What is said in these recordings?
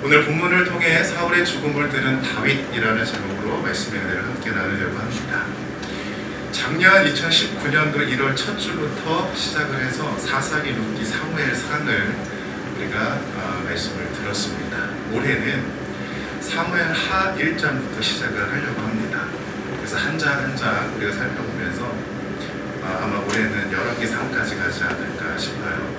오늘 본문을 통해 사울의 죽음을 들은 다윗이라는 제목으로 말씀의 은혜를 함께 나누려고 합니다. 작년 2019년도 1월 첫 주부터 시작을 해서 사사기, 룻기, 사무엘상을 우리가 말씀을 들었습니다. 올해는 사무엘하 1장부터 시작을 하려고 합니다. 그래서 한 장 한 장 우리가 살펴보면서 아마 올해는 열왕기상까지 가지 않을까 싶어요.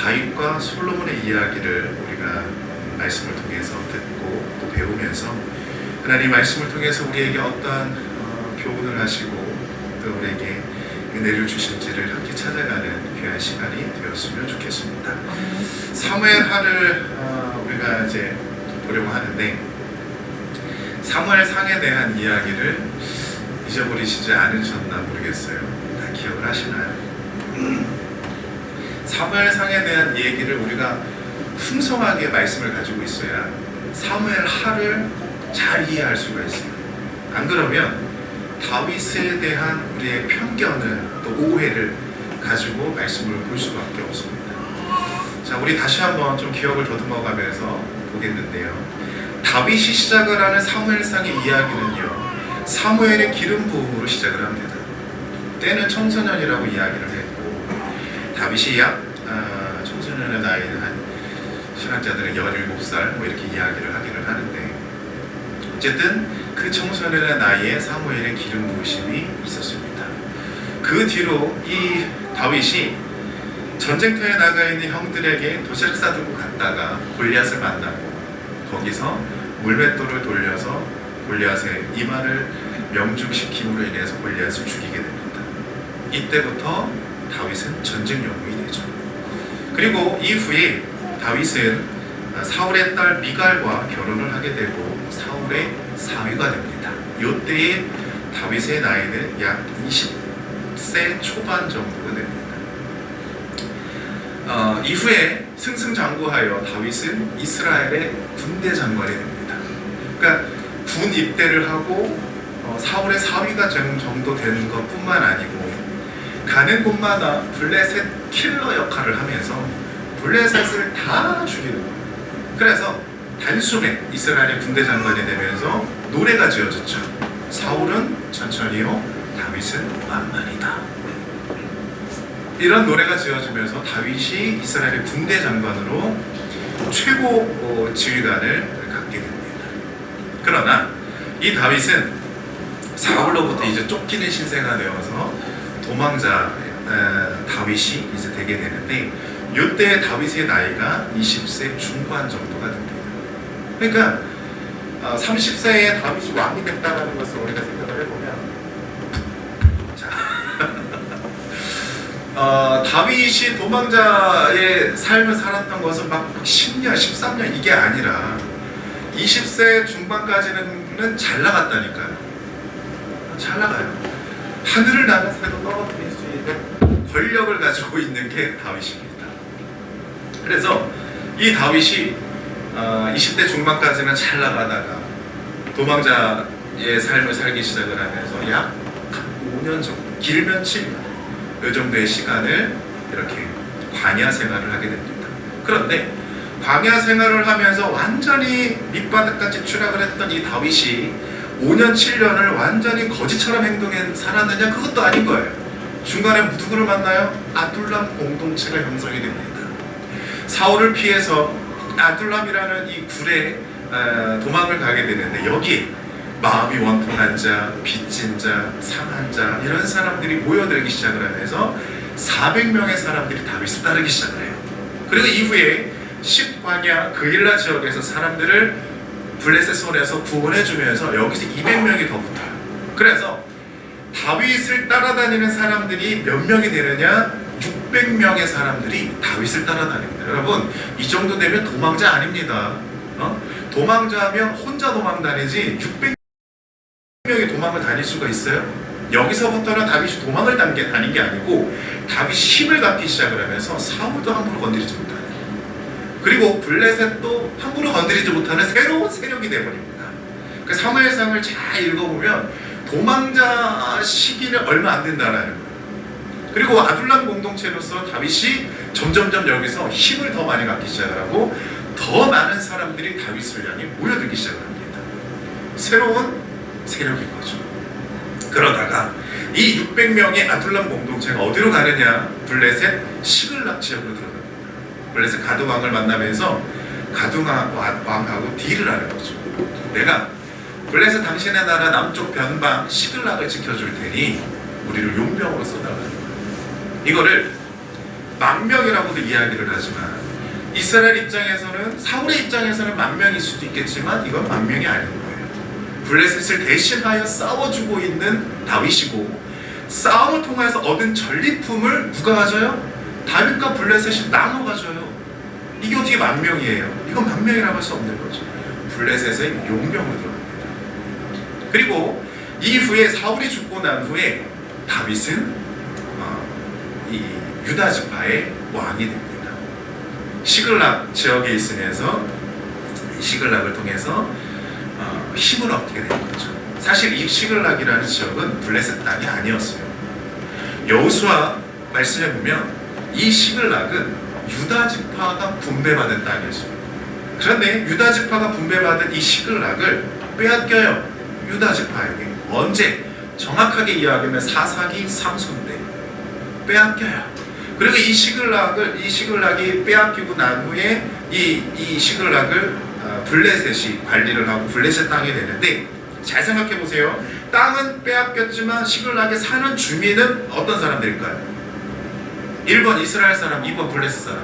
다윗과 솔로몬의 이야기를 우리가 말씀을 통해서 듣고 또 배우면서 하나님 말씀을 통해서 우리에게 어떠한 교훈을 하시고 또 우리에게 은혜를 주실지를 함께 찾아가는 귀한 시간이 되었으면 좋겠습니다. 사무엘하를 우리가 이제 보려고 하는데, 사무엘상에 대한 이야기를 잊어버리시지 않으셨나 모르겠어요. 다 기억을 하시나요? 사무엘상에 대한 얘기를 우리가 풍성하게 말씀을 가지고 있어야 사무엘하를 잘 이해할 수가 있어요. 안 그러면 다윗에 대한 우리의 편견을 또 오해를 가지고 말씀을 볼 수밖에 없습니다. 자, 우리 다시 한번 좀 기억을 더듬어가면서 보겠는데요. 다윗이 시작을 하는 사무엘상의 이야기는요, 사무엘의 기름 부음으로 시작을 합니다. 때는 청소년이라고 이야기를 했고, 다윗이 약 청소년의 나이는 한 신학자들은 17살 뭐 이렇게 이야기를 하기를 하는데, 어쨌든 그 청소년의 나이에 사무엘의 기름 부으심이 있었습니다. 그 뒤로 이 다윗이 전쟁터에 나가 있는 형들에게 도시락 싸들고 갔다가 골리앗을 만나고 거기서 물맷돌을 돌려서 골리앗의 이마를 명중시킴으로 인해서 골리앗을 죽이게 됩니다. 이때부터 다윗은 전쟁 영웅이 되죠. 그리고 이후에 다윗은 사울의 딸 미갈과 결혼을 하게 되고 사울의 사위가 됩니다. 이때에 다윗의 나이는 약 20세 초반 정도가 됩니다. 이후에 승승장구하여 다윗은 이스라엘의 군대 장관이 됩니다. 그러니까 군 입대를 하고 사울의 사위가 정도 되는 것뿐만 아니고 가는 곳마다 블레셋 킬러 역할을 하면서 블레셋을 다 죽이는 거예요. 그래서 단숨에 이스라엘의 군대 장관이 되면서 노래가 지어졌죠. 사울은 천천히요, 다윗은 만만이다. 이런 노래가 지어지면서 다윗이 이스라엘의 군대 장관으로 최고 지휘관을 갖게 됩니다. 그러나 이 다윗은 사울로부터 이제 쫓기는 신세가 되어서 도망자 다윗이 이제 되게 되는데, 이때 다윗의 나이가 20세 중반 정도가 됩니다. 그러니까 30세에 다윗이 왕이 됐다는 것을 우리가 생각을 해보면, 자, 다윗이 도망자의 삶을 살았던 것은 막 10년, 13년 이게 아니라 20세 중반까지는 잘 나갔다니까요. 잘 나가요. 하늘을 나는 새도 떨어뜨릴 수 있는 권력을 가지고 있는 게 다윗입니다. 그래서 이 다윗이 20대 중반까지는 잘 나가다가 도망자의 삶을 살기 시작을 하면서 약 5년 정도, 길면 7년, 이 정도의 시간을 이렇게 광야 생활을 하게 됩니다. 그런데 광야 생활을 하면서 완전히 밑바닥까지 추락을 했던 이 다윗이 5년, 7년을 완전히 거지처럼 행동해 살았느냐? 그것도 아닌 거예요. 중간에 누구를 만나요? 아둘람 공동체가 형성이 됩니다. 사울을 피해서 아둘람이라는 이 굴에 도망을 가게 되는데, 여기에 마음이 원통한 자, 빚진 자, 상한 자, 이런 사람들이 모여들기 시작을 하면서 400명의 사람들이 다윗을 따르기 시작을 해요. 그리고 이후에 10광야 그일라 지역에서 사람들을 블레셋 손에서 구원해주면서 여기서 200명이 더 붙어요. 그래서 다윗을 따라다니는 사람들이 몇 명이 되느냐? 600명의 사람들이 다윗을 따라다닙니다. 여러분, 이 정도 되면 도망자 아닙니다. 도망자면 혼자 도망 다니지 600명이 도망을 다닐 수가 있어요? 여기서부터는 다윗이 도망을 다닌 게 아니고 다윗이 힘을 갖기 시작을 하면서 사울도 함부로 건드리지 못하는, 그리고 블레셋도 함부로 건드리지 못하는 새로운 세력이 되어버립니다. 그 사무엘상을 잘 읽어보면 도망자 시기는 얼마 안 된다라는 거예요. 그리고 아둘람 공동체로서 다윗이 점점점 여기서 힘을 더 많이 갖기 시작을 하고 더 많은 사람들이 다윗을 향해 모여들기 시작을 합니다. 새로운 세력인 거죠. 그러다가 이 600명의 아둘람 공동체가 어디로 가느냐? 블레셋 시글락 지역으로 들어갑니다. 블레셋 가드 왕을 만나면서 가드 왕하고 딜을 하는 거죠. 내가 블레셋 당신의 나라 남쪽 변방 시글락을 지켜줄 테니 우리를 용병으로 써달라는 거예요. 이거를 만명이라고도 이야기를 하지만 이스라엘 입장에서는, 사울의 입장에서는 만명일 수도 있겠지만 이건 만명이 아닌 거예요. 블레셋을 대신하여 싸워주고 있는 다윗이고, 싸움을 통해서 얻은 전리품을 누가 가져요? 다윗과 블레셋이 나눠 가져요. 이게 어떻게 만명이에요? 이건 만명이라고 할 수 없는 거죠. 블레셋의 용병으로 들어갑니다. 그리고 이후에 사울이 죽고 난 후에 다윗은 이 유다 지파의 왕이 됩니다. 시글락 지역에 있으면서 시글락을 통해서 힘을 얻게 되는 거죠. 사실 이 시글락이라는 지역은 블레셋 땅이 아니었어요. 여호수아 말씀에 보면 이 시글락은 유다 지파가 분배받은 땅이었습니다. 그런데 유다 지파가 분배받은 이 시글락을 빼앗겨요. 유다 지파에게. 언제? 정확하게 이야기하면 사사기 3손 때 빼앗겨요. 그리고 이 시글락이 빼앗기고 난 후에 이 시글락을 블레셋이 관리를 하고 블레셋 땅이 되는데, 잘 생각해 보세요. 땅은 빼앗겼지만 시글락에 사는 주민은 어떤 사람들일까요? 1번 이스라엘 사람, 2번 블레셋 사람.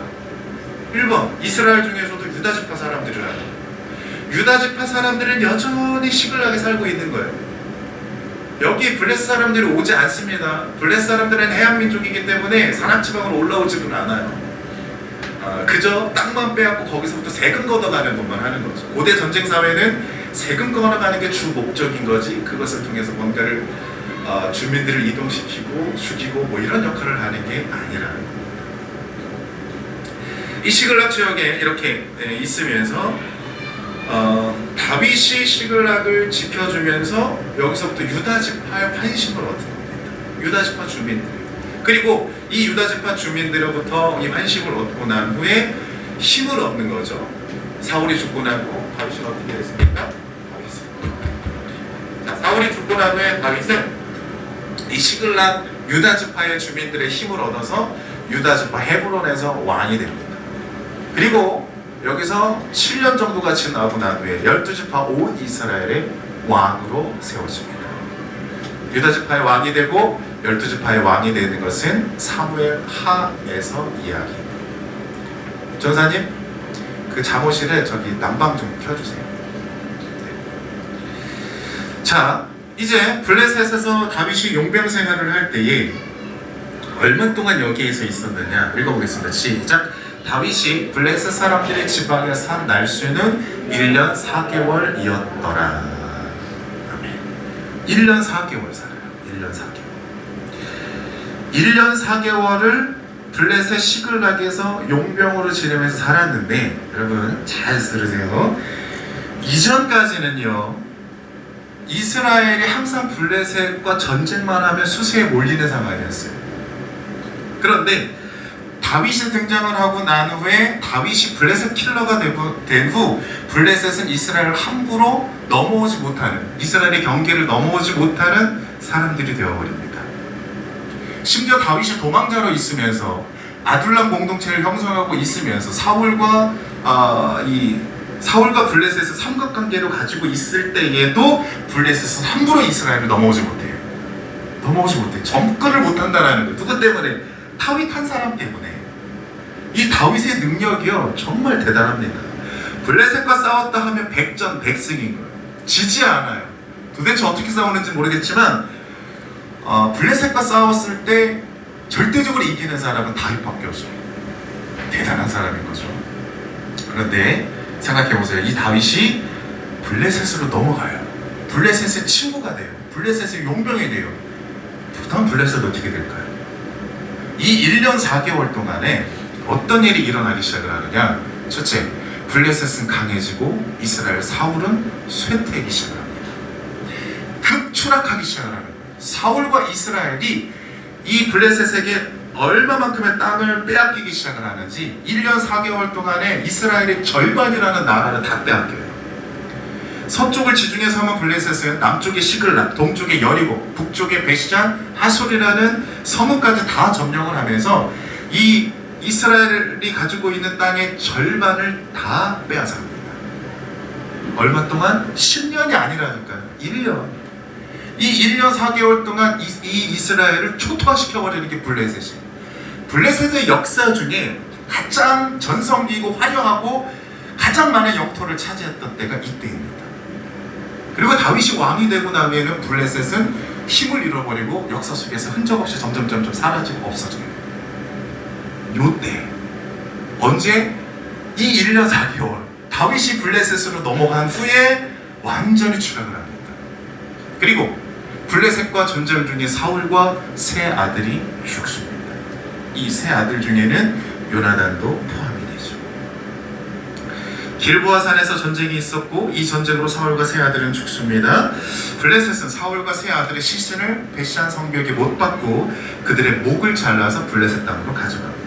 1번 이스라엘 중에서도 유다 지파 사람들이라는, 유다 지파 사람들은 여전히 시글락에 살고 있는 거예요. 여기 블레셋 사람들이 오지 않습니다. 블레셋 사람들은 해양 민족이기 때문에 산악지방으로 올라오지는 않아요. 그저 땅만 빼앗고 거기서부터 세금 걷어가는 것만 하는 거죠. 고대 전쟁 사회는 세금 걷어가는 게 주 목적인 거지, 그것을 통해서 뭔가를 주민들을 이동시키고 죽이고 뭐 이런 역할을 하는 게 아니라는 겁니다. 이 시글락 지역에 이렇게 있으면서 다윗이 시글락을 지켜주면서 여기서부터 유다 지파의 환심을 얻은 겁니다. 유다 지파 주민들. 그리고 이 유다 지파 주민들로부터 이 환심을 얻고 난 후에 힘을 얻는 거죠. 사울이 죽고 나고 다윗은 어떻게 됐습니까? 사울이 죽고 난 후에 다윗은 이 시글락 유다 지파의 주민들의 힘을 얻어서 유다 지파 헤브론에서 왕이 됩니다. 그리고 여기서 7년 정도가 지나고 난 후에 12지파 온 이스라엘의 왕으로 세워집니다. 유다 지파의 왕이 되고 12지파의 왕이 되는 것은 사무엘 하에서 이야기입니다. 전사님, 그 잠옷실에 저기 난방 좀 켜주세요. 네. 자, 이제 블레셋에서 다윗이 용병 생활을 할 때에 얼마 동안 여기에서 있었느냐 읽어보겠습니다. 시작. 다윗이 블레셋 사람들의 지방에 산 날수는 1년 4개월이었더라. 아멘. 1년 4개월 살아요. 1년 4개월. 1년 4개월을 블레셋 시글락에서 용병으로 지내면서 살았는데, 여러분 잘 들으세요. 이전까지는요, 이스라엘이 항상 블레셋과 전쟁만 하면 수세에 몰리는 상황이었어요. 그런데 다윗이 등장을 하고 난 후에 다윗이 블레셋 킬러가 된 후 블레셋은 이스라엘을 함부로 넘어오지 못하는, 이스라엘의 경계를 넘어오지 못하는 사람들이 되어버립니다. 심지어 다윗이 도망자로 있으면서 아둘람 공동체를 형성하고 있으면서 사울과 블레셋의 삼각관계를 가지고 있을 때에도 블레셋은 함부로 이스라엘을 넘어오지 못해요. 넘어오지 못해. 접근을 못한다는 거예요. 누구 때문에? 다윗 한 사람 때문에. 이 다윗의 능력이요 정말 대단합니다. 블레셋과 싸웠다 하면 백전백승인 거예요. 지지 않아요. 도대체 어떻게 싸우는지 모르겠지만 블레셋과 싸웠을 때 절대적으로 이기는 사람은 다윗밖에 없어요. 대단한 사람인 거죠. 그런데 생각해보세요. 이 다윗이 블레셋으로 넘어가요. 블레셋의 친구가 돼요. 블레셋의 용병이 돼요. 그다음 블레셋 어떻게 될까요? 이 1년 4개월 동안에 어떤 일이 일어나기 시작을 하느냐? 첫째, 블레셋은 강해지고 이스라엘 사울은 쇠퇴하기 시작을 합니다. 급추락하기 시작을 하는 거예요. 사울과 이스라엘이 이 블레셋에게 얼마만큼의 땅을 빼앗기기 시작을 하는지 1년 4개월 동안에 이스라엘의 절반이라는 나라를 다 빼앗겨요. 서쪽을 지중해 섬은 블레셋은, 남쪽의 시글락, 동쪽의 여리고, 북쪽의 베시잔, 하솔이라는 섬까지 다 점령을 하면서 이 이스라엘이 가지고 있는 땅의 절반을 다 빼앗아갑니다. 얼마 동안? 10년이 아니라니까요. 1년. 이 1년 4개월 동안 이 이스라엘을 초토화시켜버리는 게 블레셋이에요. 블레셋의 역사 중에 가장 전성기이고 화려하고 가장 많은 영토를 차지했던 때가 이때입니다. 그리고 다윗이 왕이 되고 나면은 블레셋은 힘을 잃어버리고 역사 속에서 흔적 없이 점점 사라지고 없어져요. 요때 언제? 이 1년 4개월 다윗이 블레셋으로 넘어간 후에 완전히 추락을 합니다. 그리고 블레셋과 전쟁 중에 사울과 세 아들이 죽습니다. 이 세 아들 중에는 요나단도 포함이 되죠. 길보아 산에서 전쟁이 있었고 이 전쟁으로 사울과 세 아들은 죽습니다. 블레셋은 사울과 세 아들의 시신을 베시안 성벽에 못 박고 그들의 목을 잘라서 블레셋 땅으로 가져갑니다.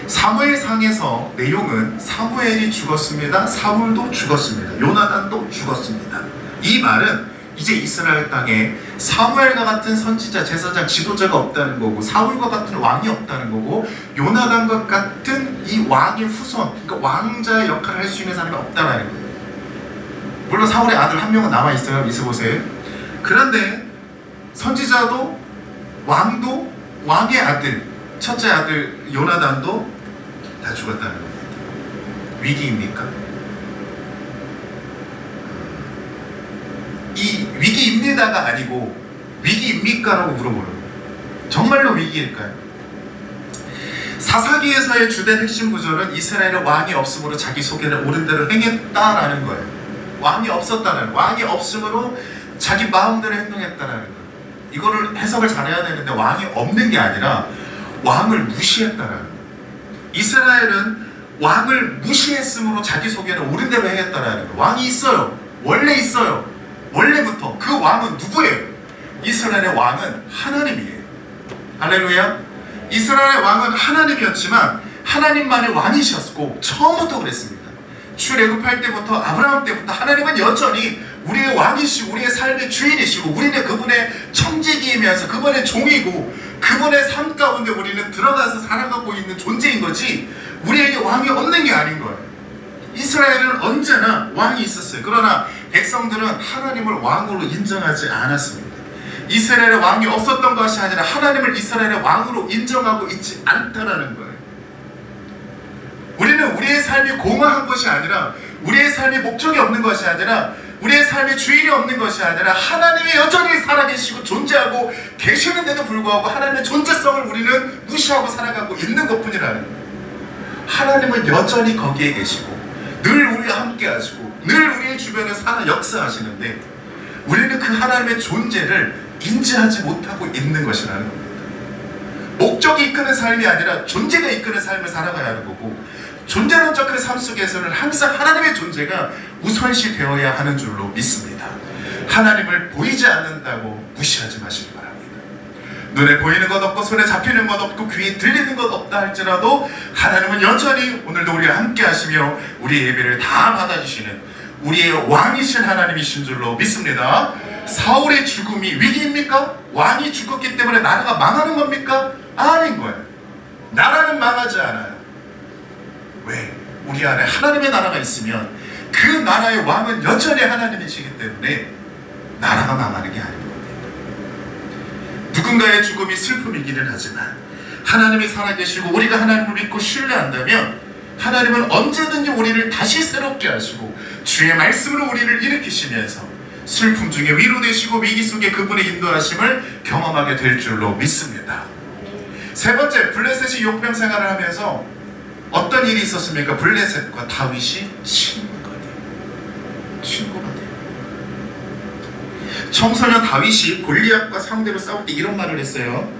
사무엘상에서 내용은 사무엘이 죽었습니다. 사울도 죽었습니다. 요나단도 죽었습니다. 이 말은 이제 이스라엘 땅에 사무엘과 같은 선지자, 제사장, 지도자가 없다는 거고, 사울과 같은 왕이 없다는 거고, 요나단과 같은 이 왕의 후손, 그러니까 왕자 역할을 할 수 있는 사람이 없다는 거예요. 물론 사울의 아들 한 명은 남아 있어요. 이스보셋. 그런데 선지자도 왕도 왕의 아들, 첫째 아들 요나단도 다 죽었다는 겁니다. 위기입니까? 이 위기입니다가 아니고 위기입니까? 라고 물어보는 거예요. 정말로 위기일까요? 사사기에서의 주된 핵심 구절은 이스라엘의 왕이 없음으로 자기 소견에 옳은 대로 행했다라는 거예요. 왕이 없었다는, 왕이 없음으로 자기 마음대로 행동했다라는 거예요. 이거를 해석을 잘해야 되는데 왕이 없는 게 아니라 왕을 무시했다라는 거예요. 이스라엘은 왕을 무시했으므로 자기 소견에 옳은 대로 행했다라는 거예요. 왕이 있어요. 원래 있어요. 원래부터. 그 왕은 누구예요? 이스라엘의 왕은 하나님이에요. 할렐루야. 이스라엘의 왕은 하나님이었지만 하나님만의 왕이셨고 처음부터 그랬습니다. 출애굽할 때부터 아브라함 때부터 하나님은 여전히 우리의 왕이시고 우리의 삶의 주인이시고 우리는 그분의 청지기이면서 그분의 종이고 그분의 삶 가운데 우리는 들어가서 살아가고 있는 존재인 거지 우리에게 왕이 없는 게 아닌 거예요. 이스라엘은 언제나 왕이 있었어요. 그러나 백성들은 하나님을 왕으로 인정하지 않았습니다. 이스라엘의 왕이 없었던 것이 아니라 하나님을 이스라엘의 왕으로 인정하고 있지 않다라는 거예요. 우리는 우리의 삶이 공허한 것이 아니라 우리의 삶이 목적이 없는 것이 아니라 우리의 삶의 주인이 없는 것이 아니라 하나님이 여전히 살아계시고 존재하고 계시는데도 불구하고 하나님의 존재성을 우리는 무시하고 살아가고 있는 것뿐이라는 거예요. 하나님은 여전히 거기에 계시고 늘 우리와 함께 하시고 늘 우리의 주변에 살아 역사하시는데 우리는 그 하나님의 존재를 인지하지 못하고 있는 것이라는 겁니다. 목적이 이끄는 삶이 아니라 존재가 이끄는 삶을 살아가야 하는 거고 존재론적 그 삶 속에서는 항상 하나님의 존재가 우선시 되어야 하는 줄로 믿습니다. 하나님을 보이지 않는다고 무시하지 마시기 바랍니다. 눈에 보이는 것 없고 손에 잡히는 것 없고 귀에 들리는 것 없다 할지라도 하나님은 여전히 오늘도 우리와 함께 하시며 우리의 예배를 다 받아주시는 우리의 왕이신 하나님이신 줄로 믿습니다. 사울의 죽음이 위기입니까? 왕이 죽었기 때문에 나라가 망하는 겁니까? 아닌 거예요. 나라는 망하지 않아요. 왜? 우리 안에 하나님의 나라가 있으면 그 나라의 왕은 여전히 하나님이시기 때문에 나라가 망하는 게 아닌 겁니다. 누군가의 죽음이 슬픔이기는 하지만 하나님이 살아계시고 우리가 하나님을 믿고 신뢰한다면 하나님은 언제든지 우리를 다시 새롭게 하시고 주의 말씀으로 우리를 일으키시면서 슬픔 중에 위로되시고 위기 속에 그분의 인도하심을 경험하게 될 줄로 믿습니다. 세 번째, 블레셋이 용병 생활을 하면서 어떤 일이 있었습니까? 블레셋과 다윗이 친구가 돼요. 청소년 다윗이 골리앗과 상대로 싸울 때 이런 말을 했어요.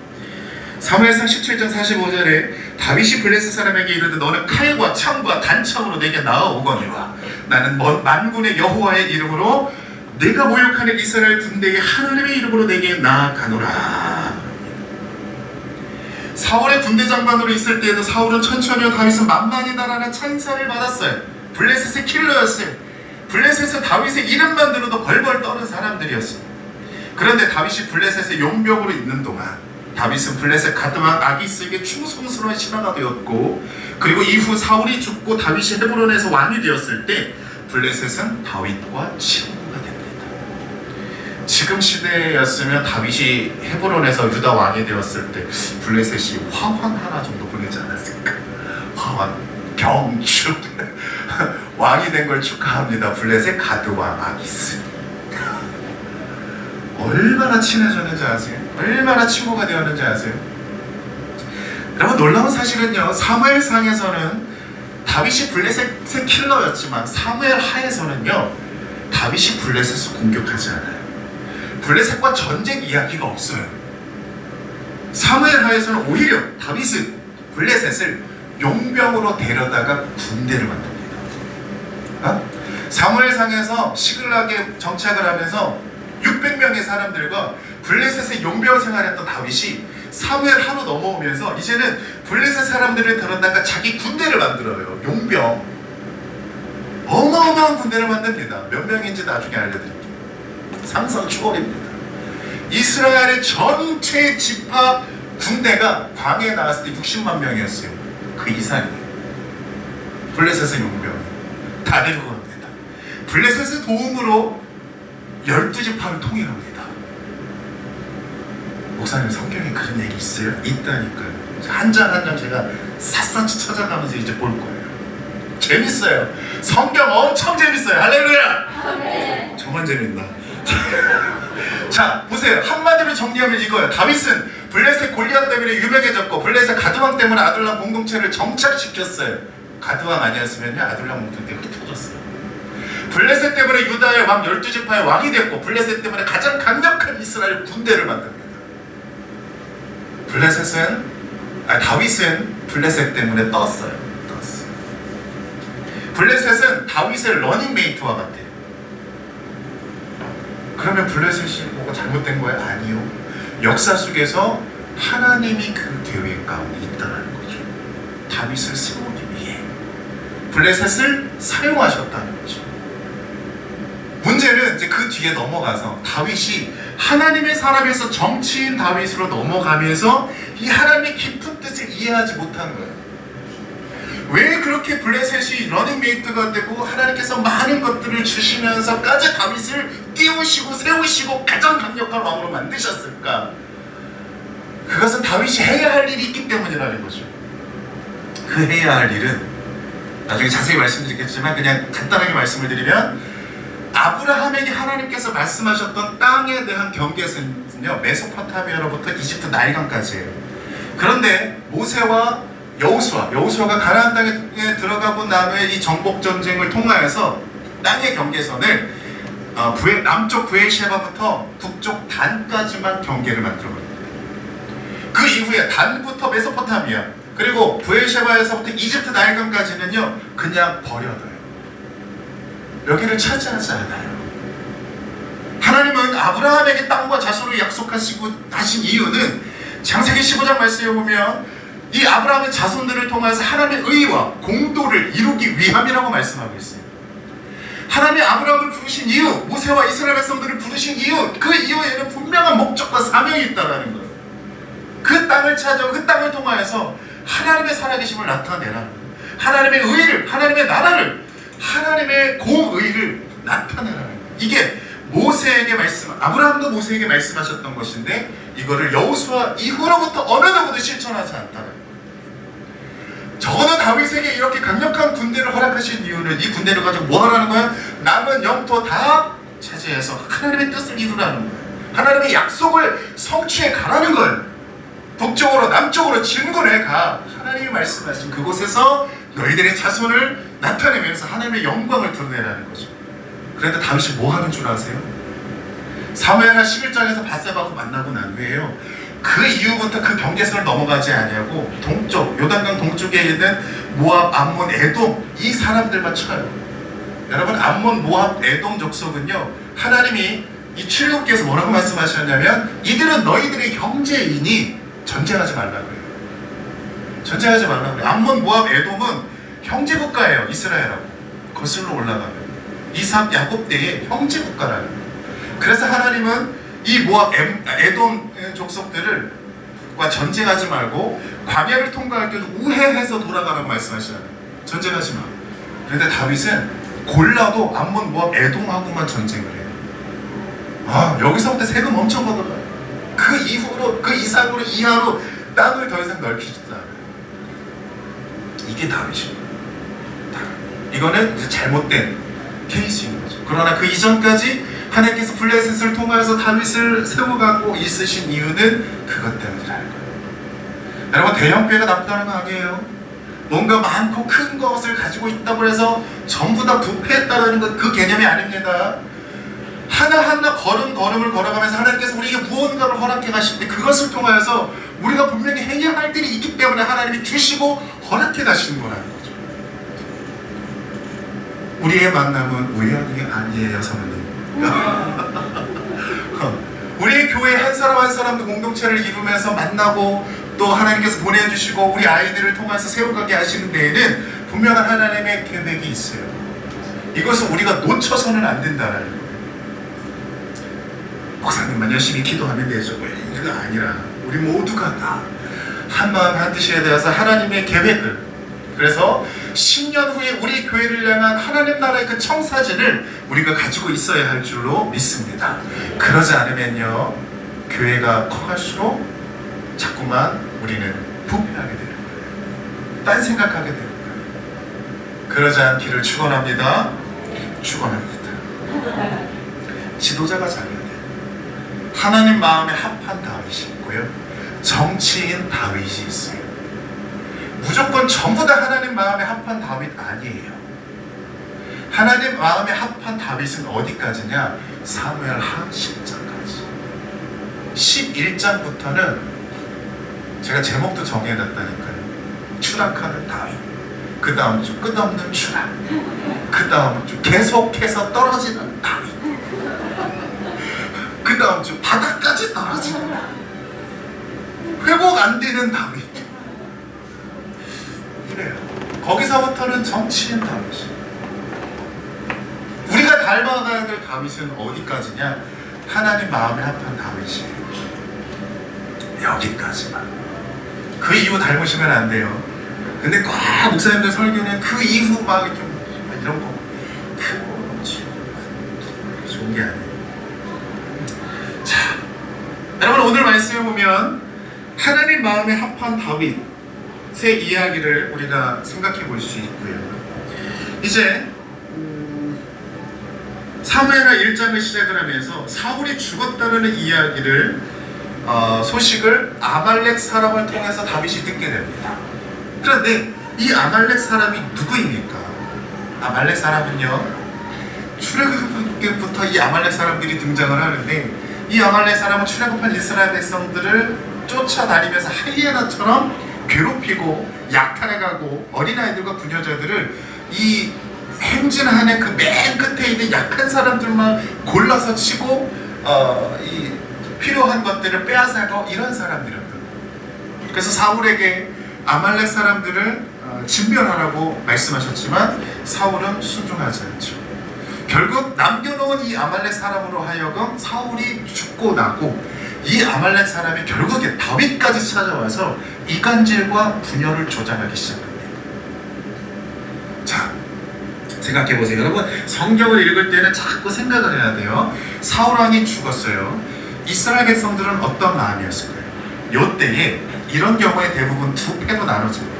사무엘상 17장 45절에 다윗이 블레셋 사람에게 이르되 너는 칼과 창과 단창으로 내게 나아오거니와 나는 만군의 여호와의 이름으로 내가 모욕하는 이스라엘 군대의 하나님의 이름으로 내게 나아가노라. 사울의 군대 장관으로 있을 때에도 사울은 천천히요 다윗은 만만이다라는 찬사를 받았어요. 블레셋의 킬러였어요. 블레셋은 다윗의 이름만 들어도 벌벌 떠는 사람들이었어요. 그런데 다윗이 블레셋의 용병으로 있는 동안 다윗은 블레셋 가드왕 아기스에게 충성스러운 신하가 되었고, 그리고 이후 사울이 죽고 다윗이 헤브론에서 왕이 되었을 때 블레셋은 다윗과 친구가 됩니다. 지금 시대였으면 다윗이 헤브론에서 유다 왕이 되었을 때 블레셋이 화환 하나 정도 보내지 않았을까? 화환, 경축 왕이 된 걸 축하합니다. 블레셋 가드왕 아기스. 얼마나 친해졌는지 아세요? 얼마나 친구가 되었는지 아세요? 여러분, 놀라운 사실은요, 사무엘상에서는 다윗이 블레셋의 킬러였지만 사무엘 하에서는요 다윗이 블레셋을 공격하지 않아요. 블레셋과 전쟁 이야기가 없어요. 사무엘 하에서는 오히려 다윗은 블레셋을 용병으로 데려다가 군대를 만듭니다. 사무엘상에서 시글락에 정착을 하면서 600명의 사람들과 블레셋의 용병 생활했던 다윗이 사무엘 하로 넘어오면서 이제는 블레셋 사람들을 데려다가 자기 군대를 만들어요. 용병. 어마어마한 군대를 만듭니다. 몇 명인지 나중에 알려드릴게요. 상상 초월입니다. 이스라엘의 전체 지파 군대가 광해에 나왔을 때 60만 명이었어요. 그 이상이에요. 블레셋의 용병 다 데리고 갑니다. 블레셋의 도움으로 12지파를 통일합니다. 목사님, 성경에 그런 얘기 있어요? 있다니까요. 한 장 한 장 제가 샅샅이 찾아가면서 이제 볼 거예요. 재밌어요. 성경 엄청 재밌어요. 할렐루야. 저만 재밌나? 자, 보세요. 한마디로 정리하면 이거예요. 다윗은 블레셋 골리앗 때문에 유명해졌고 블레셋 가드왕 때문에 아둘람 공동체를 정착시켰어요. 가드왕 아니었으면요 아둘람 공동체 흩어졌어요. 블레셋 때문에 유다의 왕 12지파의 왕이 됐고 블레셋 때문에 가장 강력한 이스라엘 군대를 만듭니다. 다윗은 블레셋 때문에 떴어요. 블레셋은 다윗의 러닝메이트와 같아요. 그러면 블레셋이 뭐가 잘못된 거예요? 아니요. 역사 속에서 하나님이 그 계획 가운데 있다는 거죠. 다윗을 세우기 위해 블레셋을 사용하셨다는 거죠. 문제는 이제 그 뒤에 넘어가서 다윗이 하나님의 사람에서 정치인 다윗으로 넘어가면서 이 하나님의 깊은 뜻을 이해하지 못한 거예요. 왜 그렇게 블레셋이 러닝메이트가 되고 하나님께서 많은 것들을 주시면서까지 다윗을 띄우시고 세우시고 가장 강력한 왕으로 만드셨을까? 그것은 다윗이 해야 할 일이 있기 때문이라는 거죠. 그 해야 할 일은 나중에 자세히 말씀드리겠지만 그냥 간단하게 말씀을 드리면, 아브라함에게 하나님께서 말씀하셨던 땅에 대한 경계선은요 메소포타미아로부터 이집트 나일강까지예요. 그런데 모세와 여호수아가 가나안 땅에 들어가고 난 후에 이 정복 전쟁을 통하여서 땅의 경계선을 남쪽 브에르셰바부터 북쪽 단까지만 경계를 만들어버립니다. 그 이후에 단부터 메소포타미아 그리고 브에르셰바에서부터 이집트 나일강까지는요 그냥 버려둬요. 여기를 차지하지 않아요. 하나님은 아브라함에게 땅과 자손을 약속하시고 하신 이유는 창세기 15장 말씀에 보면 이 아브라함의 자손들을 통해서 하나님의 의와 공도를 이루기 위함이라고 말씀하고 있어요. 하나님이 아브라함을 부르신 이유, 모세와 이스라엘 백성들을 부르신 이유, 그 이유에는 분명한 목적과 사명이 있다는 거예요. 그 땅을 찾아 그 땅을 통하여서 하나님의 살아계심을 나타내라는 거예요. 하나님의 의를, 하나님의 나라를, 하나님의 공의를 나타내라는 거예요. 이게 아브라함도 모세에게 말씀하셨던 것인데 이거를 여호수아 이후로부터 어느 누구도 실천하지 않다는 거예요. 적어도 다윗에게 이렇게 강력한 군대를 허락하신 이유는 이 군대를 가지고 뭐 하라는 거야? 남은 영토 다 차지해서 하나님의 뜻을 이루라는 거예요. 하나님의 약속을 성취해 가라는 거예요. 북쪽으로 남쪽으로 진군해 가. 하나님이 말씀하신 그곳에서 너희들의 자손을 나타내면서 하나님의 영광을 드러내라는 거죠. 그런데 다윗이 뭐 하는 줄 아세요? 사무엘하 11장에서 밧세바하고 만나고 난 후에요 그 이후부터 그 경계선을 넘어가지 아니하고 동쪽, 요단강 동쪽에 있는 모압, 암몬, 에돔 이 사람들만 쳐요. 여러분, 암몬, 모압, 에돔 족속은요 하나님이 이 출애굽기에서 뭐라고 말씀하셨냐면 이들은 너희들의 형제이니 전쟁하지 말라고 해요. 전쟁하지 말라 그래. 암몬, 모압, 에돔은 형제 국가예요. 이스라엘하고 거슬러 올라가면 이삭, 야곱 때의 형제 국가라는 거예요. 그래서 하나님은 이 모압, 에돔 족속들과 전쟁하지 말고 광야를 통과할 때도 우회해서 돌아가라고 말씀하시잖아요. 전쟁하지 마. 그런데 다윗은 골라도 암몬, 모압, 에돔하고만 전쟁을 해요. 아, 여기서부터 세금 엄청 걷어가요. 그 이후로, 그 이상으로, 이하로 땅을 더 이상 넓히지도 않아요. 이게 다윗입니다. 이거는 이제 잘못된 케이스인 거죠. 그러나 그 이전까지 하나님께서 블레셋을 통하여서 다윗을 세워가고 있으신 이유는 그것 때문이라는 거예요. 여러분, 대형교회가 나쁘다는 거 아니에요. 뭔가 많고 큰 것을 가지고 있다고 해서 전부 다 부패했다는 것, 그 개념이 아닙니다. 하나하나 걸음을 걸어가면서 하나님께서 우리에게 무언가를 허락해 가시는데 그것을 통하여서 우리가 분명히 해야 할 일이 있기 때문에 하나님이 주시고 허락해 가시는 거라는 거죠. 우리의 만남은 우연이 아니에요, 사모님. 우리의 교회 한 사람 한 사람도 공동체를 이루면서 만나고 또 하나님께서 보내주시고 우리 아이들을 통해서 세워가게 하시는 데에는 분명한 하나님의 계획이 있어요. 이것을 우리가 놓쳐서는 안 된다는 거예요. 목사님만 열심히 기도하면 되죠. 이거 아니라 우리 모두가 다 한마음 한뜻에 대해서 하나님의 계획을, 그래서 10년 후에 우리 교회를 향한 하나님 나라의 그 청사진을 우리가 가지고 있어야 할 줄로 믿습니다. 그러지 않으면요, 교회가 커갈수록 자꾸만 우리는 부패하게 되는 거예요. 딴 생각하게 되는 거예요. 그러지 않기를 축원합니다. 축원합니다. 지도자가 잘해야 돼요. 하나님 마음에 합한 다윗이 있고요, 정치인 다윗이 있어요. 무조건 전부 다 하나님 마음에 합한 다윗 아니에요. 하나님 마음에 합한 다윗은 어디까지냐? 사무엘하 10장까지. 11장부터는 제가 제목도 정해놨다니까요. 추락하는 다윗. 그 다음 주 끝없는 추락. 그 다음 주 계속해서 떨어지는 다윗. 그 다음 주 바닥까지 떨어지는 다윗. 회복 안 되는 다윗. 이래요. 거기서부터는 정치인 다윗이. 우리가 닮아가야 될 다윗은 어디까지냐? 하나님 마음에 합한 다윗이에요. 여기까지만. 그 이후 닮으시면 안 돼요. 근데 꼭 목사님들 설교는 그 이후 막 좀 이런 거 크고 좋은 게 아니에요. 자, 여러분, 오늘 말씀에 보면 하나님 마음에 합한 다윗의 이야기를 우리가 생각해 볼 수 있고요. 이제 사무엘하 1장을 시작을 하면서 사울이 죽었다는 이야기를 소식을 아말렉 사람을 통해서 다윗이 듣게 됩니다. 그런데 이 아말렉 사람이 누구입니까? 아말렉 사람은요, 출애굽부터 이 아말렉 사람들이 등장을 하는데, 이 아말렉 사람은 출애굽한 이스라엘 백성들을 쫓아다니면서 하이에나처럼 괴롭히고 약탈해가고 어린아이들과 부녀자들을 이 행진하는 그 맨 끝에 있는 약한 사람들만 골라서 치고 이 필요한 것들을 빼앗아가고 이런 사람들이었던 거예요. 그래서 사울에게 아말렉 사람들을 진멸하라고 말씀하셨지만 사울은 순종하지 않죠. 결국 남겨놓은 이 아말렉 사람으로 하여금 사울이 죽고 나고 이 아말렉 사람이 결국에 다윗까지 찾아와서 이간질과 분열을 조장하기 시작합니다. 자, 생각해보세요. 여러분, 성경을 읽을 때는 자꾸 생각을 해야 돼요. 사울 왕이 죽었어요. 이스라엘 백성들은 어떤 마음이었을까요? 이때에 이런 경우에 대부분 두 패로 나눠집니다.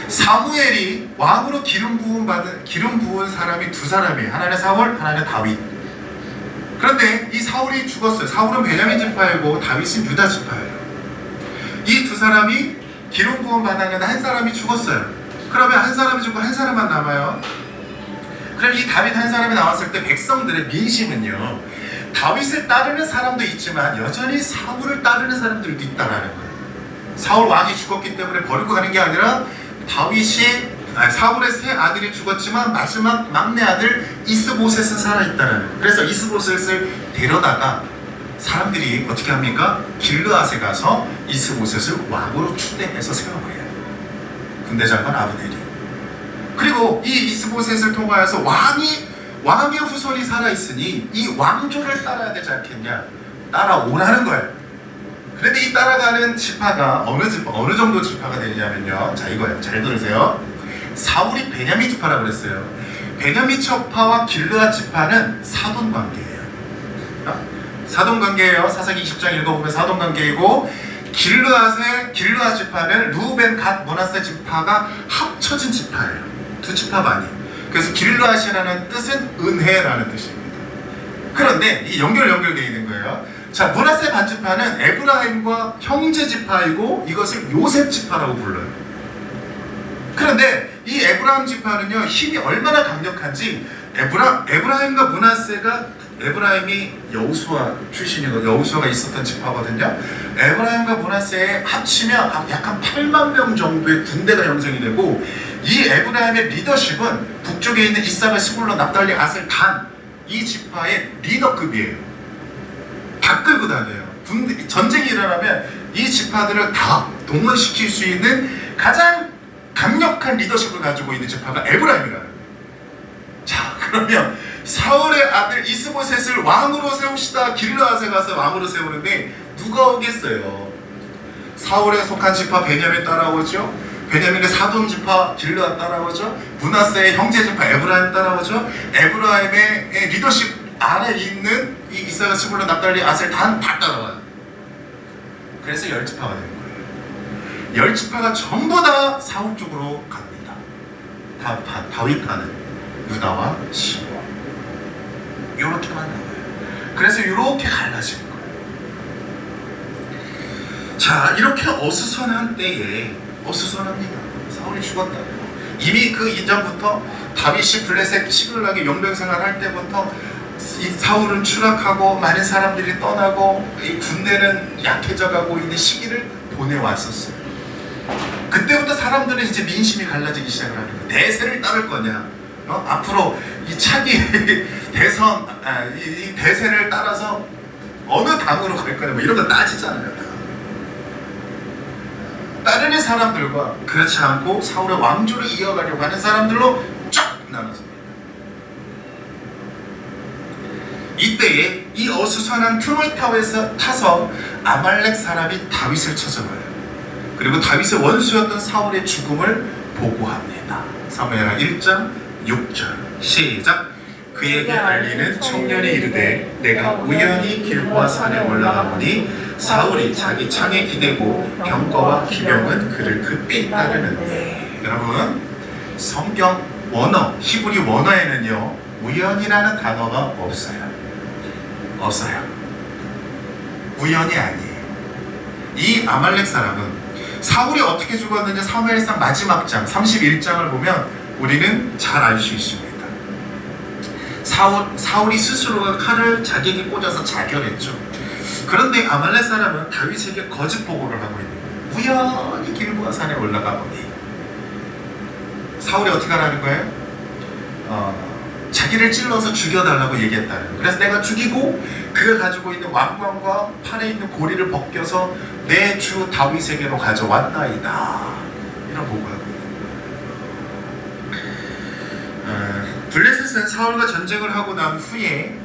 사무엘이 왕으로 기름 부은 사람이 두 사람이에요. 하나는 사울, 하나는 다윗. 그런데 이 사울이 죽었어요. 사울은 베냐민 지파이고 다윗은 유다 지파예요. 이 두 사람이 기름 부은 받았는데 한 사람이 죽었어요. 그러면 한 사람이 죽고 한 사람만 남아요. 그럼 이 다윗 한 사람이 나왔을 때 백성들의 민심은요, 다윗을 따르는 사람도 있지만 여전히 사울을 따르는 사람들도 있다라는 거예요. 사울 왕이 죽었기 때문에 버리고 가는 게 아니라 사울의 세 아들이 죽었지만 마지막 막내 아들 이스보셋은 살아있다라는 거예요. 그래서 이스보셋을 데려다가 사람들이 어떻게 합니까? 길르앗에 가서 이스보셋을 왕으로 추대해서 세워버려요. 군대 장관 아브넬이. 그리고 이 이스보셋을 통하여서 왕의 후손이 살아있으니 이 왕조를 따라야 되지 않겠냐, 따라오라는 거예요. 그런데 이 따라가는 지파가 어느 정도 지파가 되냐면요, 자 이거예요. 잘 들으세요. 사울이 베냐민 지파라고 그랬어요. 베냐민 지파와 길르앗 지파는 사돈 관계예요. 사돈 관계예요. 사사기 20장 읽어보면 사돈 관계이고, 길르앗 지파는 루벤, 갓, 므낫세 지파가 합쳐진 지파예요. 두 지파만이. 그래서 길르앗이라는 뜻은 은혜라는 뜻입니다. 그런데 이 연결되어 있는 거예요. 자, 므낫세 반지파는 에브라임과 형제 지파이고 이것을 요셉 지파라고 불러요. 그런데 이 에브라임 지파는요, 힘이 얼마나 강력한지, 에브라임과 므낫세가, 에브라임이 여호수아 출신이고 여호수아가 있었던 지파거든요. 에브라임과 므낫세에 합치면 약 한 8만 명 정도의 군대가 형성이 되고, 이 에브라임의 리더십은 북쪽에 있는 이사가, 스불론, 납달리, 아셀, 단, 이 지파의 리더급이에요. 다 끌고 다녀요. 전쟁이 일어나면 이 지파들을 다 동원시킬 수 있는 가장 강력한 리더십을 가지고 있는 지파가 에브라임이라는 거예요. 자, 그러면 사울의 아들 이스보셋을 왕으로 세웁시다. 길르앗에 가서 왕으로 세우는데 누가 오겠어요? 사울에 속한 지파 베냐민 따라오죠. 베냐민의 사돈 지파 길르앗 따라오죠. 므낫세의 형제 지파 에브라임 따라오죠. 에브라임의 리더십 아래 있는 이 이사가, 스불론, 납달리, 아셀, 단 다 따라와요. 그래서 10지파가 되는 거예요. 10지파가 전부 다 사울 쪽으로 갑니다. 다윗파는 유다와 시므온, 요렇게만 나와요. 그래서 이렇게 갈라지는 거예요. 자, 이렇게 어수선한 때에, 어수선합니다. 사울이 죽었다고요. 이미 그 이전부터 다윗이 블레셋 시글락의 용병생활 할 때부터 이 사울은 추락하고 많은 사람들이 떠나고 이 군대는 약해져가고 있는 시기를 보내왔었어요. 그때부터 사람들은 이제 민심이 갈라지기 시작을 하는 거예요. 대세를 따를 거냐, 앞으로 이 차기 이 대세를 따라서 어느 당으로 갈 거냐, 뭐 이런 거 따지잖아요. 다. 따르는 사람들과 그렇지 않고 사울의 왕조를 이어가려고 하는 사람들로 쫙 나눠집니다. 이때에 이 어수선한 틈을 타서 아말렉 사람이 다윗을 찾아와요. 그리고 다윗의 원수였던 사울의 죽음을 보고합니다. 사무엘하 1장 6절 시작. 그에게 알리는 청년이 이르되 내가 우연히 길보아 산에 올라가 보니 사울이 자기 창에 기대고 병거와 기병은 그를 급히 따르는데. 여러분, 성경 원어, 히브리 원어에는요, 우연이라는 단어가 없어요. 우연이 아니에요. 이 아말렉 사람은 사울이 어떻게 죽었는지 사무엘상 마지막 장 31장을 보면 우리는 잘 알 수 있습니다. 사울이 스스로가 칼을 자기에게 꽂아서 자결했죠. 그런데 아말렉 사람은 다윗에게 거짓 보고를 하고 있는 거예요. 우연히 길보아 산에 올라가 보니. 사울이 어떻게 하라는 거예요? 자기를 찔러서 죽여달라고 얘기했다는 거예요. 그래서 내가 죽이고 그가 가지고 있는 왕관과 팔에 있는 고리를 벗겨서 내 주 다윗에게로 가져왔나이다, 이런 보고하고 있는. 블레셋은 사울과 전쟁을 하고 난 후에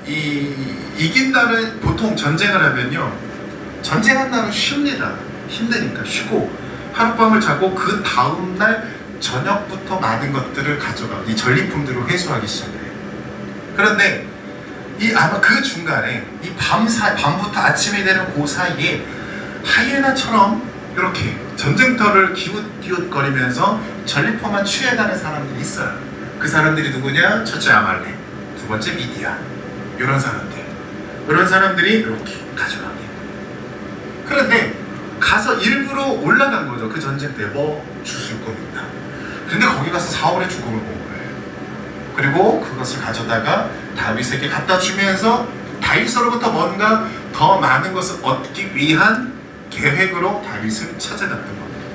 이긴다는, 보통 전쟁을 하면요, 전쟁한 날은 쉽니다. 힘드니까 쉬고 하룻밤을 자고 그 다음날 저녁부터 많은 것들을 가져가고 이 전리품들을 회수하기 시작해요. 그런데 아마 그 중간에 이 밤부터 아침이 되는 그 사이에 하이에나처럼 이렇게 전쟁터를 기웃기웃거리면서 전리품만 취해가는 사람들이 있어요. 그 사람들이 누구냐? 첫째 아말렉, 두 번째 미디안, 이런 사람들이 이렇게 가져갑니다. 그런데 가서 일부러 올라간 거죠. 그 전쟁 때 주실 겁니다. 근데 거기 가서 사울의 죽음을 본 거예요. 그리고 그것을 가져다가 다윗에게 갖다 주면서 다윗으로부터 뭔가 더 많은 것을 얻기 위한 계획으로 다윗을 찾아갔던 겁니다.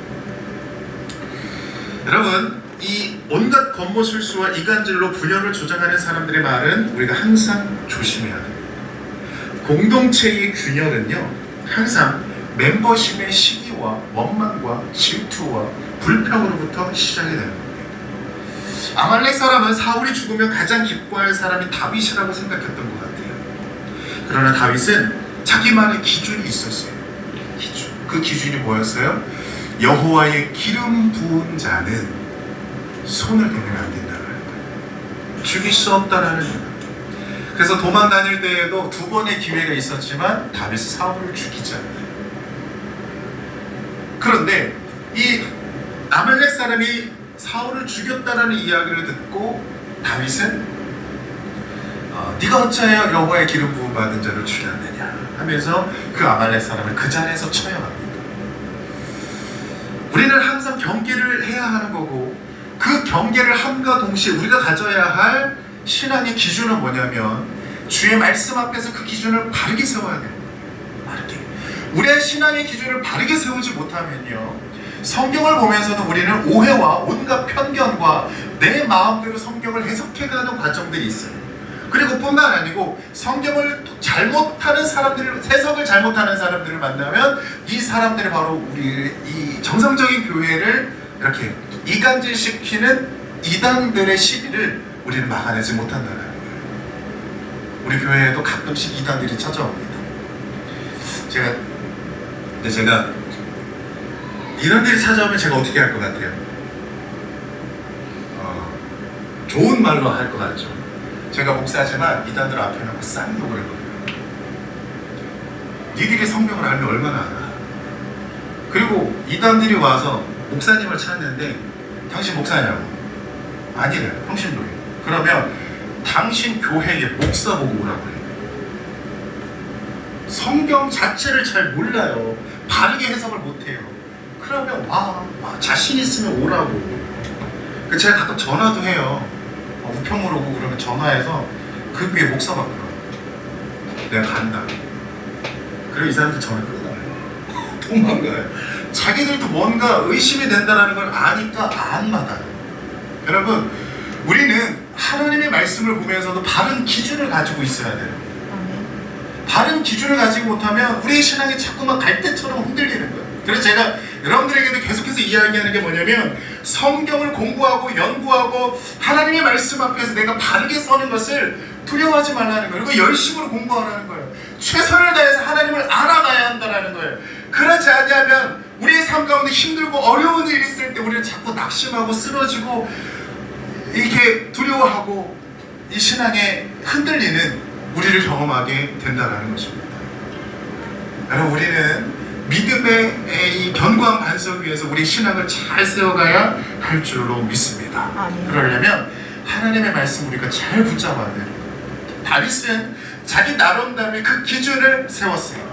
여러분, 이 온갖 권모술수와 이간질로 분열을 조장하는 사람들의 말은 우리가 항상 조심해야 됩니다. 공동체의 균열은요, 항상 멤버십의 시기와 원망과 질투와 불평으로부터 시작이 되는 겁니다. 아말렉 사람은 사울이 죽으면 가장 기뻐할 사람이 다윗이라고 생각했던 것 같아요. 그러나 다윗은 자기만의 기준이 있었어요. 기준. 그 기준이 뭐였어요? 여호와의 기름 부은 자는 손을 대면 안 된다는 거예요. 죽일 수 없다라는 거예요. 그래서 도망 다닐 때에도 두 번의 기회가 있었지만 다윗은 사울을 죽이지 않아요. 그런데 이 아말렉 사람이 사울을 죽였다라는 이야기를 듣고 다윗은 네가 어찌하여 여호와의 기름 부음 받은 자를 죽였느냐 하면서 그 아말렉 사람을 그 자리에서 처형합니다. 우리는 항상 경계를 해야 하는 거고, 그 경계를 함과 동시에 우리가 가져야 할 신앙의 기준은 뭐냐면 주의 말씀 앞에서 그 기준을 바르게 세워야 돼요. 바르게. 우리의 신앙의 기준을 바르게 세우지 못하면요, 성경을 보면서도 우리는 오해와 온갖 편견과 내 마음대로 성경을 해석해가는 과정들이 있어요. 그리고 뿐만 아니고 성경을 잘못하는 사람들을, 해석을 잘못하는 사람들을 만나면 이 사람들이 바로 우리 이 정상적인 교회를 이렇게 이간질시키는 이단들의 시비를 우리는 막아내지 못한다는 거예요. 우리 교회에도 가끔씩 이단들이 찾아옵니다. 제가 이런 일이 찾아오면 제가 어떻게 할 것 같아요? 좋은 말로 할 것 같죠. 제가 목사지만 이단들 앞에 놓고 쌍욕을 했거든요. 니들이 성경을 알면 얼마나 알아. 그리고 이단들이 와서 목사님을 찾는데 당신 목사냐고. 아니래, 평신도에. 그러면 당신 교회에 목사 보고 오라고 해요. 성경 자체를 잘 몰라요. 바르게 해석을 못해요. 그러면 자신 있으면 오라고. 제가 가끔 전화도 해요. 우편물 오고 그러면 전화해서 그 위에 목사 받더라고. 내가 간다. 그리고 이 사람들 전화 끊어요. 도망가요. 자기들도 뭔가 의심이 된다는 걸 아니까 안 받아요. 여러분, 우리는 하나님의 말씀을 보면서도 바른 기준을 가지고 있어야 돼요. 바른 기준을 가지고 못하면 우리의 신앙이 자꾸만 갈대처럼 흔들리는 거예요. 그래서 제가 여러분들에게도 계속해서 이야기하는 게 뭐냐면, 성경을 공부하고 연구하고 하나님의 말씀 앞에서 내가 바르게 서는 것을 두려워하지 말라는 거예요. 그리고 열심으로 공부하라는 거예요. 최선을 다해서 하나님을 알아가야 한다는 거예요. 그렇지 않으면 우리의 삶 가운데 힘들고 어려운 일이 있을 때 우리는 자꾸 낙심하고 쓰러지고 이렇게 두려워하고 이 신앙에 흔들리는 우리를 경험하게 된다는 것입니다. 여러분, 우리는 믿음의 이 견고한 반석 위에서 우리 신앙을 잘 세워가야 할 줄로 믿습니다. 그러려면 하나님의 말씀 우리가 잘 붙잡아야 돼요. 다윗은 자기 나름대로의 그 기준을 세웠어요.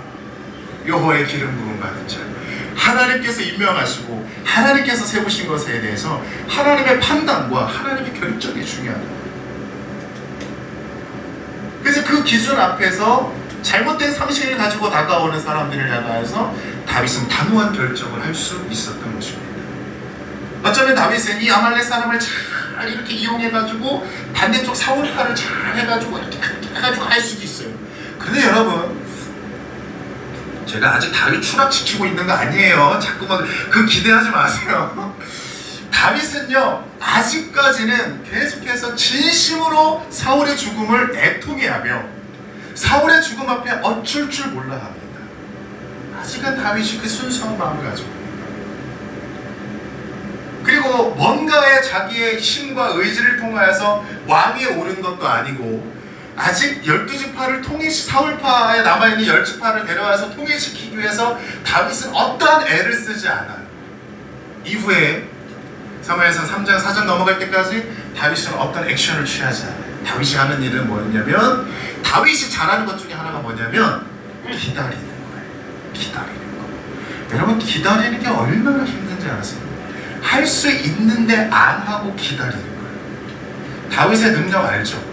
여호와의 기름 부음 받은 자, 하나님께서 임명하시고 하나님께서 세우신 것에 대해서 하나님의 판단과 하나님의 결정이 중요하다. 그래서 그 기준 앞에서 잘못된 상식을 가지고 다가오는 사람들을 향해서 다윗은 단호한 결정을 할 수 있었던 것입니다. 어쩌면 다윗은 이 아말렉 사람을 잘 이렇게 이용해가지고 반대쪽 사울파를 잘 해가지고 이렇게 해가지고 할 수도 있어요. 그런데 여러분, 제가 아직 다윗 추락시키고 있는 거 아니에요. 자꾸만 그 기대하지 마세요. 다윗은요, 아직까지는 계속해서 진심으로 사울의 죽음을 애통해하며 사울의 죽음 앞에 어쩔 줄 몰라 합니다. 아직은 다윗이 그 순수한 마음을 가지고 있습니다. 그리고 뭔가의 자기의 힘과 의지를 통하여서 왕위에 오른 것도 아니고, 아직 12지파를 사울파에 남아있는 10지파를 데려와서 통일시키기 위해서 다윗은 어떠한 애를 쓰지 않아요. 이후에 사무엘상 3장 4장 넘어갈 때까지 다윗은 어떤 액션을 취하지 않아요. 다윗이 하는 일은 뭐냐면, 다윗이 잘하는 것 중에 하나가 뭐냐면 기다리는 거예요. 기다리는 거. 여러분, 기다리는 게 얼마나 힘든지 아세요? 할 수 있는데 안 하고 기다리는 거예요. 다윗의 능력 알죠?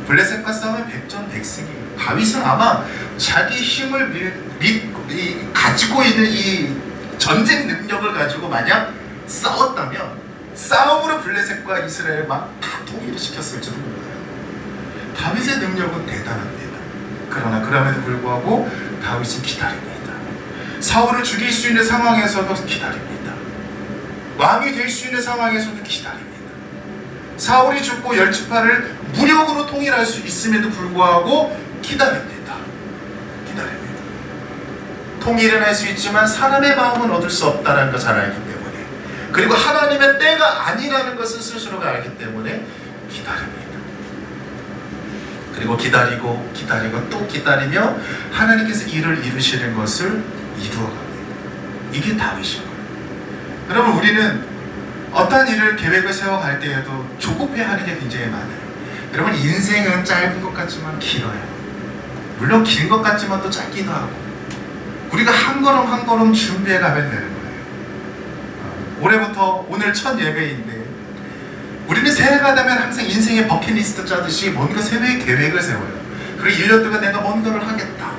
블레셋과 싸우면 백전백승이에요. 다윗은 아마 자기 힘을 가지고 있는 이 전쟁 능력을 가지고 만약 싸웠다면 싸움으로 블레셋과 이스라엘 막 다 통일을 시켰을지도 몰라요. 다윗의 능력은 대단합니다. 그러나 그럼에도 불구하고 다윗은 기다립니다. 사울을 죽일 수 있는 상황에서도 기다립니다. 왕이 될 수 있는 상황에서도 기다립니다. 사울이 죽고 열지파를 무력으로 통일할 수 있음에도 불구하고 기다립니다. 기다립니다. 통일은 할 수 있지만 사람의 마음은 얻을 수 없다는 걸 잘 알기 때문에, 그리고 하나님의 때가 아니라는 것을 스스로가 알기 때문에 기다립니다. 그리고 기다리고 또 기다리며 하나님께서 일을 이루시는 것을 이루어갑니다. 이게 다윗인 거예요. 여러분, 우리는 어떤 일을 계획을 세워갈 때에도 조급해하는 게 굉장히 많아요. 여러분, 인생은 짧은 것 같지만 길어요. 물론 긴 것 같지만 또 짧기도 하고, 우리가 한 걸음 한 걸음 준비해 가면 되는 거예요. 올해부터 오늘 첫 예배인데, 우리는 새해가 되면 항상 인생의 버킷리스트 짜듯이 뭔가 새해의 계획을 세워요. 그리고 1년 동안 내가 뭔가를 하겠다.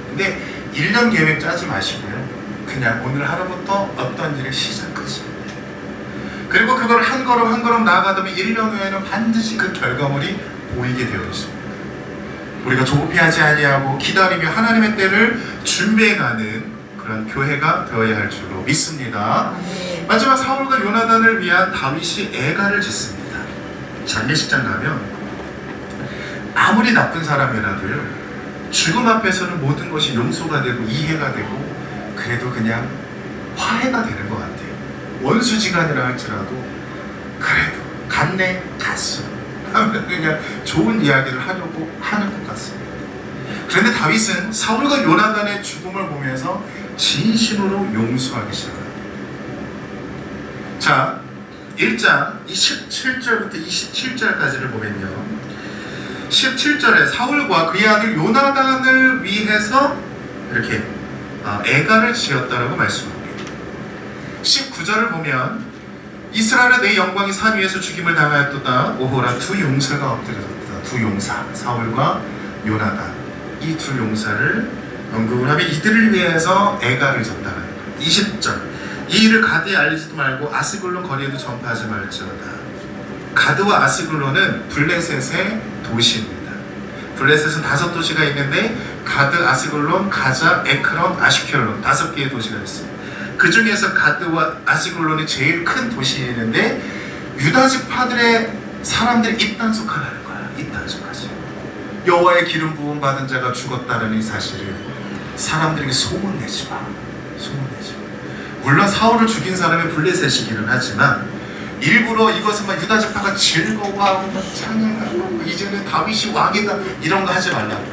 근데 1년 계획 짜지 마시고요, 그냥 오늘 하루부터 어떤 일을 시작하시면 돼요. 그리고 그걸 한 걸음 한 걸음 나아가다 보면 1년 후에는 반드시 그 결과물이 보이게 되어 있습니다. 우리가 조급해하지 아니하고 기다리며 하나님의 때를 준비해가는 그런 교회가 되어야 할 줄로 믿습니다. 마지막, 사울과 요나단을 위한 다윗이 애가를 짓습니다. 장례식장 가면 아무리 나쁜 사람이라도요, 죽음 앞에서는 모든 것이 용서가 되고 이해가 되고 그래도 그냥 화해가 되는 것 같아요. 원수지간이라 할지라도 그래도 갔네 갔어 하면 그냥 좋은 이야기를 하려고 하는 것 같습니다. 그런데 다윗은 사울과 요나단의 죽음을 보면서 진심으로 용서하기 시작합니다. 자, 1장 17절부터 27절까지를 보면요, 17절에 사울과 그의 아들 요나단을 위해서 이렇게 애가를 지었다라고 말씀합니다. 19절을 보면 이스라엘의 내 영광이 산 위에서 죽임을 당하였도다. 오호라, 두 용사가 엎드려졌다. 두 용사, 사울과 요나단, 이 두 용사를 언급을 하면 이들을 위해서 애가를 졌다는 거예요. 20절, 이 일을 가드에 알리지도 말고 아스글론 거리에도 전파하지 말지어다. 가드와 아스글론은 블레셋의 도시입니다. 블레셋은 5도시가 있는데 가드, 아스글론, 가자, 에크론, 아슈켈론 5개의 도시가 있습니다. 그 중에서 가드와 아스글론이 제일 큰 도시인데 유다 지파들의 사람들이 입단속하라는 거야. 입단속하지. 여호와의 기름 부음 받은 자가 죽었다는 이 사실을 사람들에게 소문내지 마. 소문내지 마. 물론 사울을 죽인 사람이 블레셋이기는 하지만 일부러 이것은 막 유다 지파가 즐거워하고 막 찬양하고 이제는 다윗이 왕이다 이런 거 하지 말라고.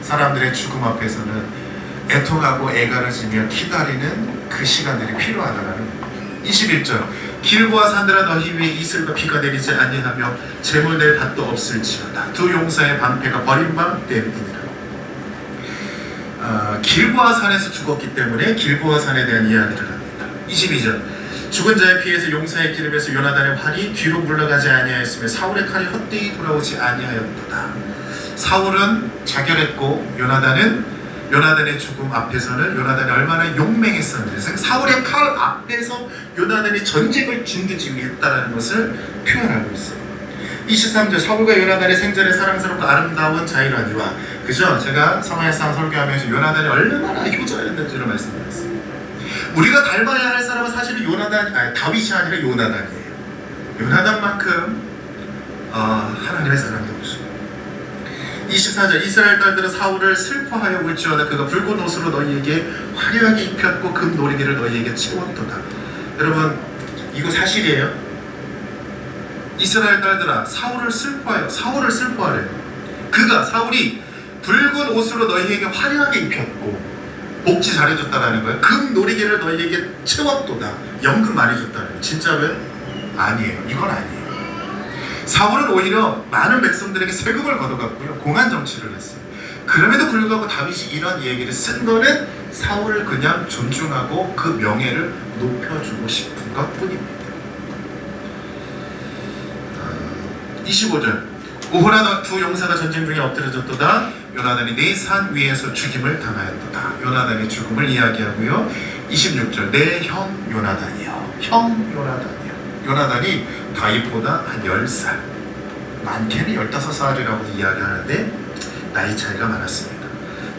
사람들의 죽음 앞에서는 애통하고 애가를 지며 기다리는 그 시간들이 필요하다는 거예요. 21절, 길보아 산들아 너희 위에 이슬과 비가 내리지 아니하며 재물 낼 밭도 없을지어다. 두 용사의 방패가 버림받 때문이라. 길보아 산에서 죽었기 때문에 길보아 산에 대한 이야기를 합니다. 22절, 죽은 자의 피에서 용사의 기름에서 요나단의 활이 뒤로 물러가지 아니하였으며 사울의 칼이 헛되이 돌아오지 아니하였도다. 사울은 자결했고 요나단의 죽음 앞에서는 요나단이 얼마나 용맹했었는지, 사울의 칼 앞에서 요나단이 전쟁을 진두지휘했다는 것을 표현하고 있어요. 23절, 사울과 요나단의 생전에 사랑스럽고 아름다운 자이라니와, 그죠? 제가 성화의상 설교하면서 요나단이 얼마나 효자였는지를 말씀드렸어요. 우리가 닮아야 할 사람은 사실은 다윗이 아니라 요나단이에요. 요나단만큼 하나님의 사람이 없어요. 24절, 이스라엘 딸들은 사울을 슬퍼하여 울지어다. 그가 붉은 옷으로 너희에게 화려하게 입혔고 금 노리개를 너희에게 채웠도다. 여러분, 이거 사실이에요. 이스라엘 딸들아, 사울을 슬퍼하래요. 사울이 붉은 옷으로 너희에게 화려하게 입혔고 복지 잘해줬다라는 거예요. 금 노리개를 너희에게 채웠도다. 연금 많이 줬다는 거예요. 진짜로요? 아니에요. 이건 아니에요. 사울은 오히려 많은 백성들에게 세금을 걷어갔고요, 공안 정치를 했어요. 그럼에도 불구하고 다윗이 이런 얘기를 쓴 거는 사울을 그냥 존중하고 그 명예를 높여주고 싶은 것 뿐입니다. 25절, 오호라 두 용사가 전쟁 중에 엎드려졌도다. 요나단이 내 산 위에서 죽임을 당하였도다. 요나단의 죽음을 이야기하고요. 26절, 내 형 요나단이요. 형 요나단이요. 요나단이 다윗보다 한 10살, 많게는 15살이라고 이야기하는데 나이 차이가 많았습니다.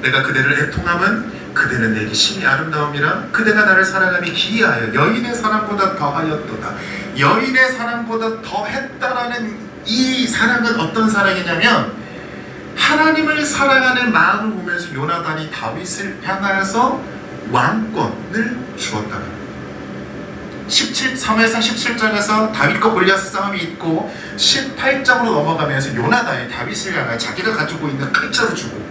내가 그대를 애통함은 그대는 내게 심히 아름다움이라 그대가 나를 사랑함이 기이하여 여인의 사랑보다 더하였도다. 여인의 사랑보다 더했다라는 이 사랑은 어떤 사랑이냐면 하나님을 사랑하는 마음을 보면서 요나단이 다윗을 향하여서 왕권을 주었다는 3회상 17장에서 다윗과 골리앗의 싸움이 있고 18장으로 넘어가면서 요나단이 다윗을 향하여 자기가 가지고 있는 칼자루 주고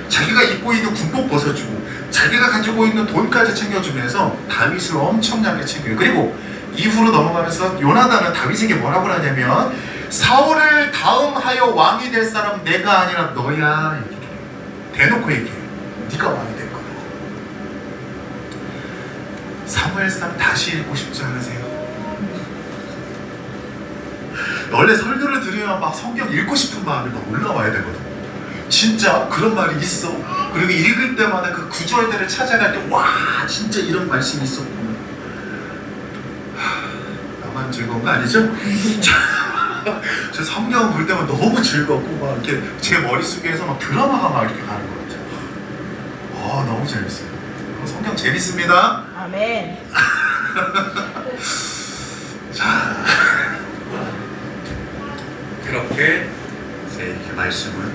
자기가 입고 있는 군복 벗어주고 자기가 가지고 있는 돈까지 챙겨주면서 다윗을 엄청나게 챙겨요. 그리고 이후로 넘어가면서 요나단은 다윗에게 뭐라고 하냐면 사울을 다음하여 왕이 될 사람 내가 아니라 너야. 대놓고 얘기해. 네가 왕이 될 거다. 사무엘상 다시 읽고 싶지 않으세요? 원래 설교를 들으면 막 성경 읽고 싶은 마음이 막 올라와야 되거든. 진짜 그런 말이 있어. 그리고 읽을 때마다 그 구절들을 찾아갈 때 와 진짜 이런 말씀이 있었구나. 나만 즐거운 거 아니죠? 저 성경 볼 때만 너무 즐겁고 막 이렇게 제 머릿속에서 막 드라마가 막 이렇게 가는 것 같아요. 너무 재밌어요. 성경 재밌습니다. 아멘. 자, 그렇게 이제 이렇게 말씀을